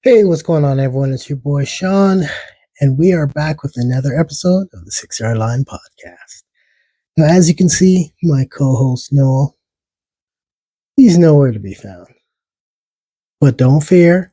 Hey, what's going on, everyone? It's your boy Sean, and we are back with another episode of the 6 Yard Line Podcast. Now, as you can see, my co host Noel, he's nowhere to be found. But don't fear,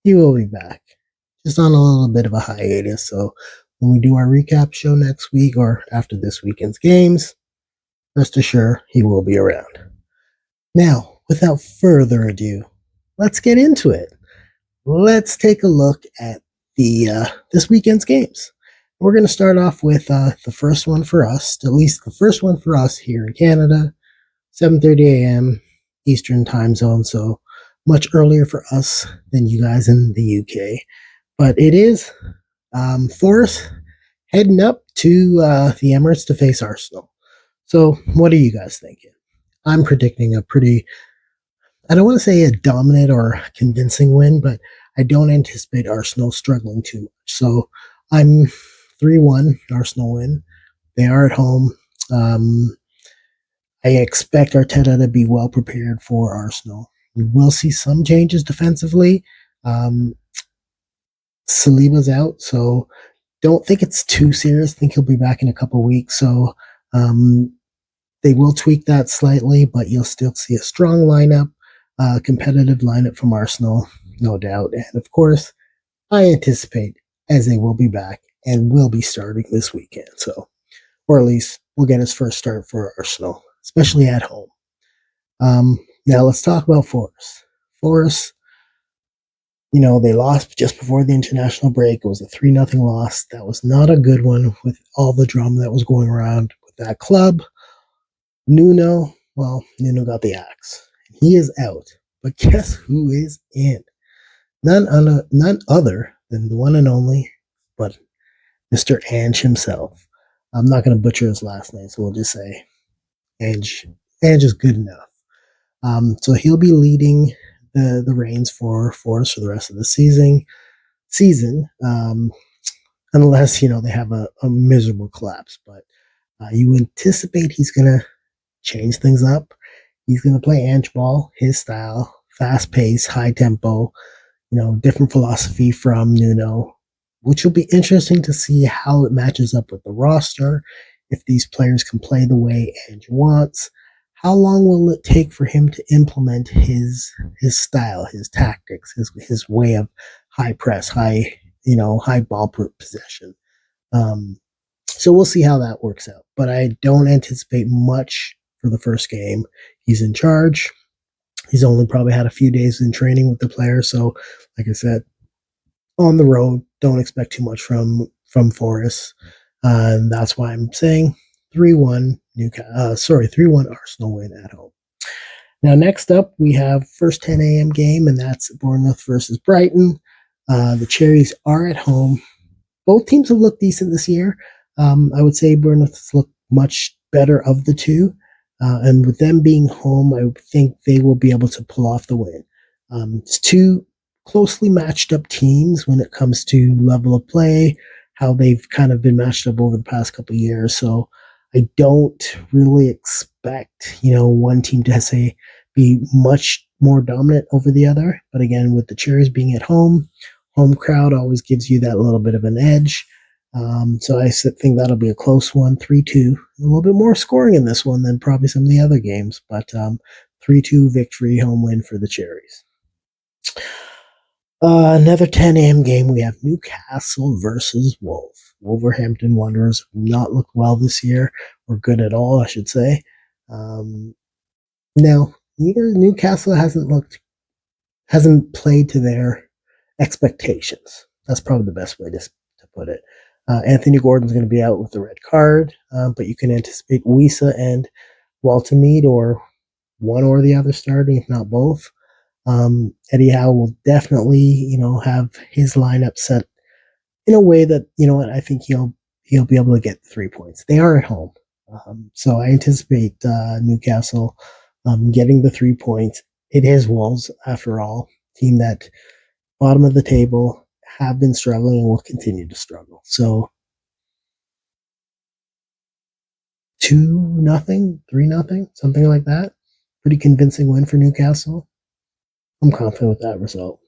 he will be back. Just on a little bit of a hiatus. So when we do our recap show next week or after this weekend's games, rest assured he will be around. Now, without further ado, let's get into it. Let's take a look at the this weekend's games. We're going to start off with the first one for us, at least the first one for us here in Canada, 7:30 a.m. Eastern time zone, so much earlier for us than you guys in the UK. But it is Forest heading up to the Emirates to face Arsenal. So what are you guys thinking? I'm predicting a pretty, I don't want to say a dominant or convincing win, but I don't anticipate Arsenal struggling too much. So I'm 3-1 Arsenal win. They are at home. I expect Arteta to be well prepared for Arsenal. We will see some changes defensively. Saliba's out, so don't think it's too serious. I think he'll be back in a couple of weeks. So they will tweak that slightly, but you'll still see a strong lineup, competitive lineup from Arsenal, no doubt. And of course, I anticipate as they will be back and will be starting this weekend. So, or at least we'll get his first start for Arsenal, especially at home. Now let's talk about Forest. Forest, they lost just before the international break. It was a 3-0 loss. That was not a good one with all the drama that was going around with that club. Nuno got the axe. He is out. But guess who is in? None other than the one and only, but Mr. Ange himself. I'm not going to butcher his last name, so we'll just say Ange. Ange is good enough. So he'll be leading the reins for Forest for the rest of the season. Unless they have a miserable collapse, but you anticipate he's going to change things up. He's going to play Ange ball, his style, fast pace, high tempo, different philosophy from Nuno, which will be interesting to see how it matches up with the roster, if these players can play the way Ange wants. How long will it take for him to implement his style, his tactics, his way of high press, high ball possession? So we'll see how that works out. But I don't anticipate much for the first game. He's in charge. He's only probably had a few days in training with the players. So, like I said, on the road, don't expect too much from Forest. That's why I'm saying 3-1 3-1 Arsenal win at home. Now, next up, we have first 10 a.m. game, and that's Bournemouth versus Brighton. The Cherries are at home. Both teams have looked decent this year. I would say Bournemouth has looked much better of the two. And with them being home, I think they will be able to pull off the win. It's two closely matched up teams when it comes to level of play, how they've kind of been matched up over the past couple of years. So I don't really expect, one team to be much more dominant over the other. But again, with the Cherries being at home crowd always gives you that little bit of an edge. So I think that'll be a close one, 3-2. A little bit more scoring in this one than probably some of the other games, but 3-2 victory, home win for the Cherries. Another 10 a.m. game, we have Newcastle versus Wolverhampton Wanderers have not looked well this year, or good at all, I should say. Now, Newcastle hasn't played to their expectations. That's probably the best way to put it. Anthony Gordon's going to be out with the red card, but you can anticipate Wisa and Waltermead or one or the other starting, if not both. Eddie Howe will definitely, have his lineup set in a way that, I think he'll be able to get 3 points. They are at home. So I anticipate Newcastle getting the 3 points. It is Wolves, after all, team that bottom of the table, have been struggling and will continue to struggle. So 2-0, 3-0, something like that. Pretty convincing win for Newcastle. I'm confident with that result.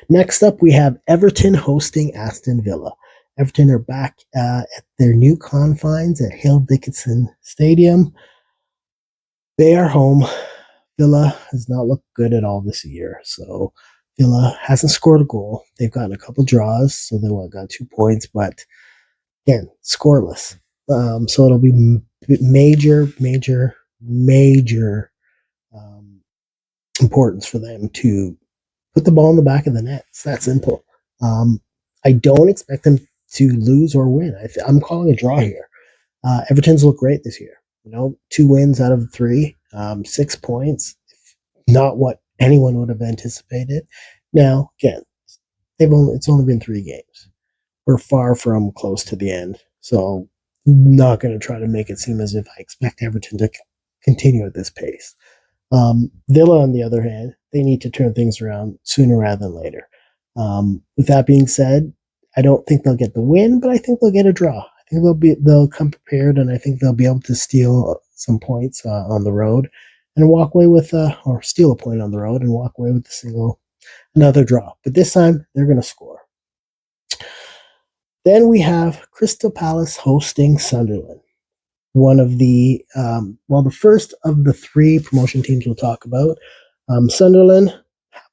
Next up, we have Everton hosting Aston Villa. Everton are back at their new confines at Hill Dickinson Stadium. They are home. Villa has not looked good at all this year. So Villa hasn't scored a goal. They've gotten a couple draws, so they got 2 points, but again, scoreless. So it'll be major importance for them to put the ball in the back of the net. It's that simple. I don't expect them to lose or win. I'm calling a draw here. Everton's looked great this year. 2 wins out of 3, 6 points. Not what anyone would have anticipated. Now, again, it's only been 3 games. We're far from close to the end, so not going to try to make it seem as if I expect Everton to continue at this pace. Villa, on the other hand, they need to turn things around sooner rather than later. With that being said, I don't think they'll get the win, but I think they'll get a draw. I think they'll come prepared, and I think they'll be able to steal some points on the road and walk away with or steal a point on the road and walk away with another draw. But this time they're going to score. Then we have Crystal Palace hosting Sunderland. One of the the first of the 3 promotion teams we'll talk about. Sunderland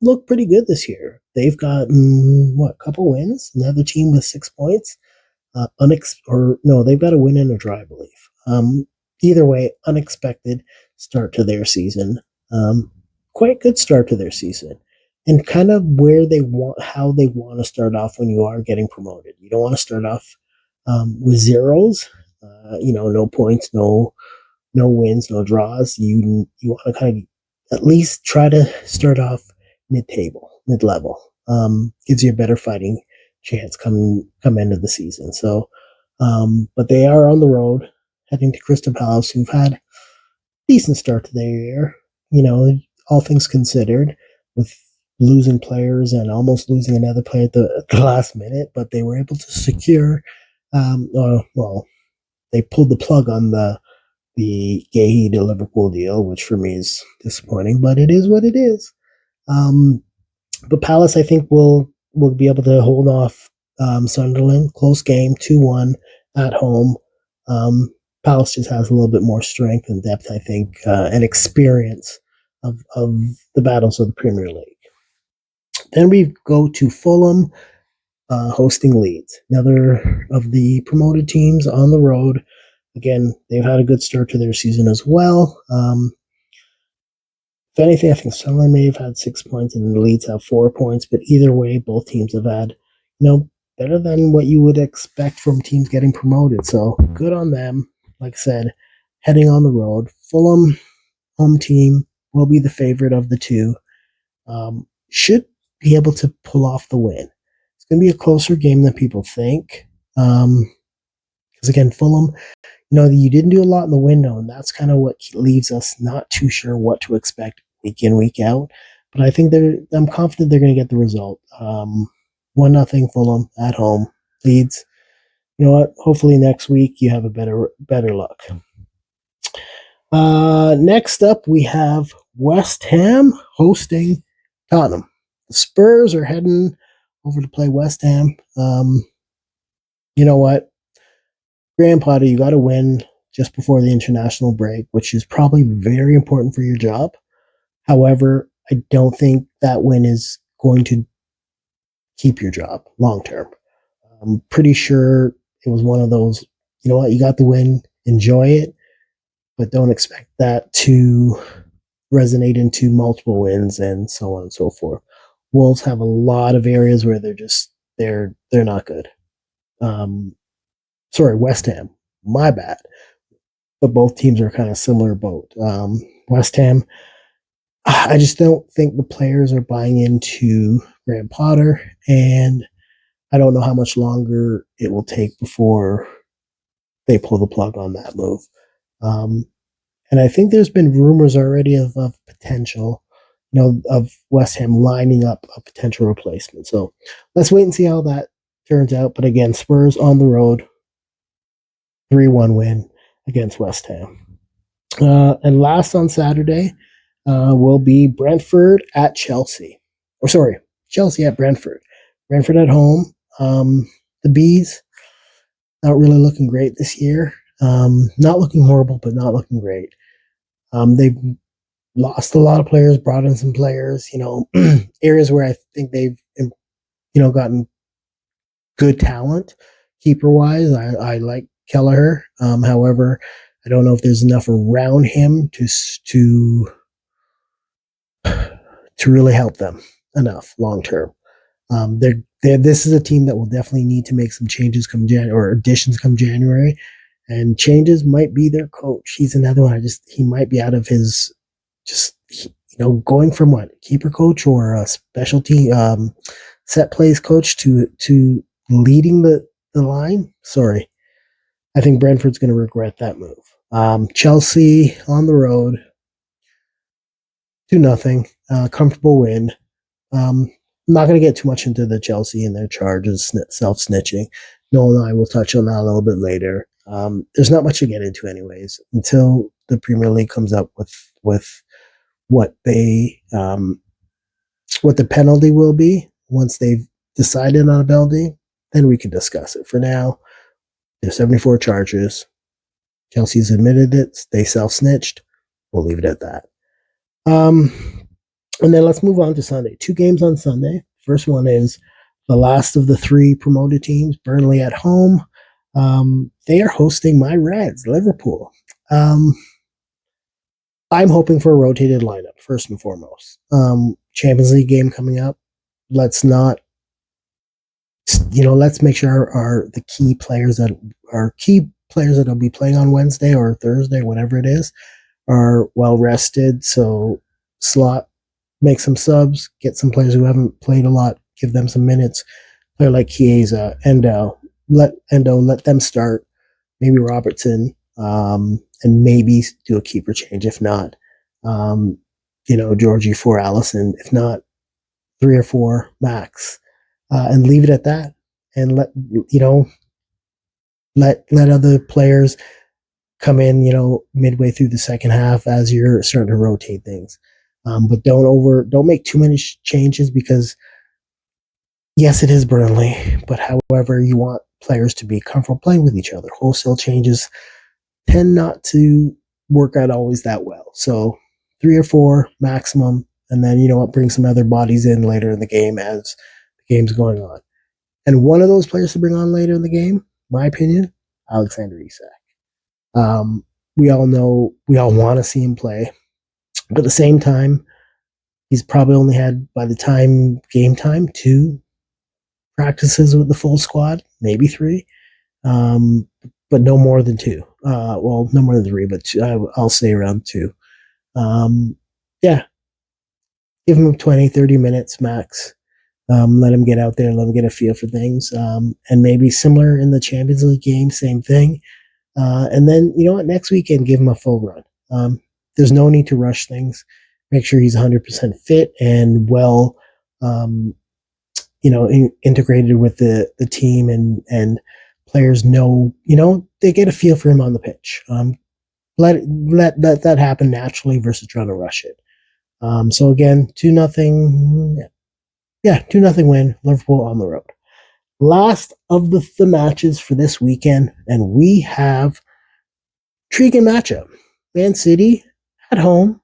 looked pretty good this year. They've got a couple wins. Another team with 6 points. They've got a win and a draw, I believe. Either way, unexpected start to their season. Quite good start to their season, and kind of how they want to start off when you are getting promoted. You don't want to start off with zeros. No points, no wins, no draws. You want to kind of at least try to start off mid-level. Gives you a better fighting chance come end of the season. So, but they are on the road heading to Crystal Palace, who've had a decent start to their year. All things considered, with losing players and almost losing another player at the last minute, but they were able to secure. They pulled the plug on the Gahey to Liverpool deal, which for me is disappointing, but it is what it is. But Palace, I think, will be able to hold off Sunderland. Close game, 2-1 at home. Palace just has a little bit more strength and depth, I think, and experience of the battles of the Premier League. Then we go to Fulham hosting Leeds, another of the promoted teams on the road. Again, they've had a good start to their season as well. If anything, I think Sunderland may have had 6 points and the Leeds have 4 points, but either way, both teams have had, better than what you would expect from teams getting promoted. So good on them. Like I said, heading on the road. Fulham, home team, will be the favorite of the 2. Should be able to pull off the win. It's going to be a closer game than people think. Because again, Fulham, you didn't do a lot in the window, and that's kind of what leaves us not too sure what to expect week in, week out. But I think I'm confident they're going to get the result. 1-0 Fulham at home. Leeds. You know what? Hopefully next week you have a better luck. Next up, we have West Ham hosting Tottenham. The Spurs are heading over to play West Ham. You know what? Graham Potter, you got to win just before the international break, which is probably very important for your job. However, I don't think that win is going to keep your job long term. I'm pretty sure it was one of those, you know what, you got the win, enjoy it, but don't expect that to resonate into multiple wins and so on and so forth. Wolves have a lot of areas where they're not good. West Ham, my bad. But both teams are kind of similar boat. West Ham, I just don't think the players are buying into Graham Potter, and I don't know how much longer it will take before they pull the plug on that move. And I think there's been rumors already of potential, of West Ham lining up a potential replacement. So let's wait and see how that turns out. But again, Spurs on the road, 3-1 win against West Ham. And last on Saturday will be Brentford at Chelsea. Chelsea at Brentford. Brentford at home. The Bees not really looking great this year. Not looking horrible, but not looking great. They've lost a lot of players, brought in some players. Areas where I think they've gotten good talent keeper wise. I like Kelleher. However, I don't know if there's enough around him to really help them enough long term. This is a team that will definitely need to make some changes come January or additions come January, and changes might be their coach. He's another one. He might be out of his going from what keeper coach or a specialty set plays coach to leading the line. Sorry, I think Brentford's going to regret that move. Chelsea on the road, 2-0, comfortable win. I'm not going to get too much into the Chelsea and their charges, self-snitching. Noel and I will touch on that a little bit later. There's not much to get into anyways until the Premier League comes up with what what the penalty will be. Once they've decided on a penalty, then we can discuss it. For now, there's 74 charges. Chelsea's admitted it. They self-snitched. We'll leave it at that. And then let's move on to Sunday. 2 games on Sunday. First one is the last of the 3 promoted teams, Burnley at home. They are hosting my Reds, Liverpool. I'm hoping for a rotated lineup, first and foremost. Champions League game coming up. Let's make sure the key players that will be playing on Wednesday or Thursday, whatever it is, are well rested. So slot, make some subs, get some players who haven't played a lot, give them some minutes. Player like Chiesa, Endo, let them start. Maybe Robertson, and maybe do a keeper change. If not, Georgie for Allison. If not, 3 or 4 max, and leave it at that. And let other players come in, midway through the second half as you're starting to rotate things. But don't make too many changes because yes, it is Burnley, but however, you want players to be comfortable playing with each other. Wholesale changes tend not to work out always that well. So 3 or 4 maximum, and then bring some other bodies in later in the game as the game's going on. And one of those players to bring on later in the game, my opinion, Alexander Isak. We all want to see him play. But at the same time, he's probably only had, by the time game time, 2 practices with the full squad, maybe 3, but no more than 2. No more than 3, but 2, I'll say around 2. Yeah, give him 20, 30 minutes max. Let him get out there, let him get a feel for things, and maybe similar in the Champions League game, same thing. And then, next weekend, give him a full run. There's no need to rush things. Make sure he's 100% fit and well, integrated with the team, and players know, they get a feel for him on the pitch. Let that happen naturally versus trying to rush it. So again, 2-0. Yeah, 2-0 win, Liverpool on the road. Last of the matches for this weekend, and we have intriguing matchup. Man City at home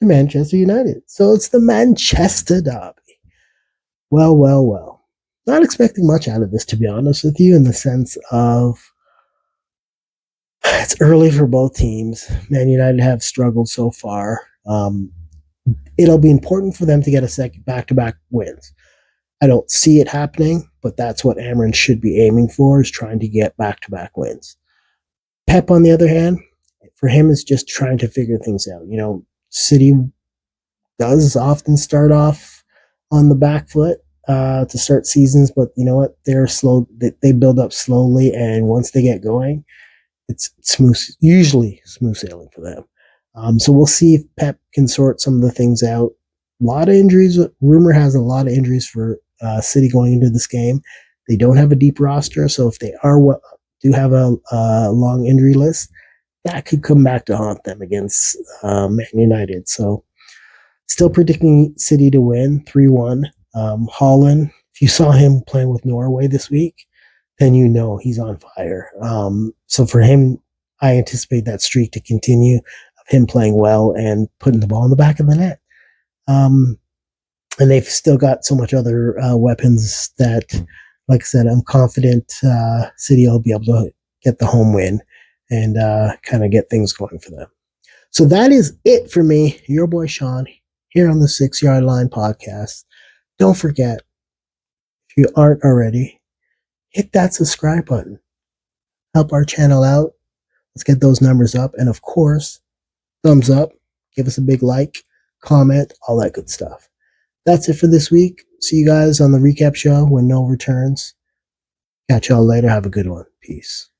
to Manchester United. So it's the Manchester derby. Well. Not expecting much out of this, to be honest with you, in the sense of it's early for both teams. Man United have struggled so far. It'll be important for them to get a second back-to-back wins. I don't see it happening, but that's what Amrin should be aiming for, is trying to get back-to-back wins. Pep, on the other hand, for him, is just trying to figure things out. City does often start off on the back foot to start seasons, but you know what? They're slow. They build up slowly, and once they get going, it's usually smooth sailing for them. So we'll see if Pep can sort some of the things out. A lot of injuries. Rumor has a lot of injuries for City going into this game. They don't have a deep roster, so if they do have a long injury list, that could come back to haunt them against Man United. So still predicting City to win 3-1. Holland, if you saw him playing with Norway this week, then you know he's on fire. So for him, I anticipate that streak to continue of him playing well and putting the ball in the back of the net. Um, and they've still got so much other weapons that, like I said, I'm confident City will be able to get the home win and kind of get things going for them. So that is it for me, your boy Sean, here on the 6 Yard Line podcast. Don't forget, if you aren't already, hit that subscribe button. Help our channel out. Let's get those numbers up. And of course, thumbs up, give us a big like, comment, all that good stuff. That's it for this week. See you guys on the recap show when Noel returns. Catch y'all later. Have a good one. Peace.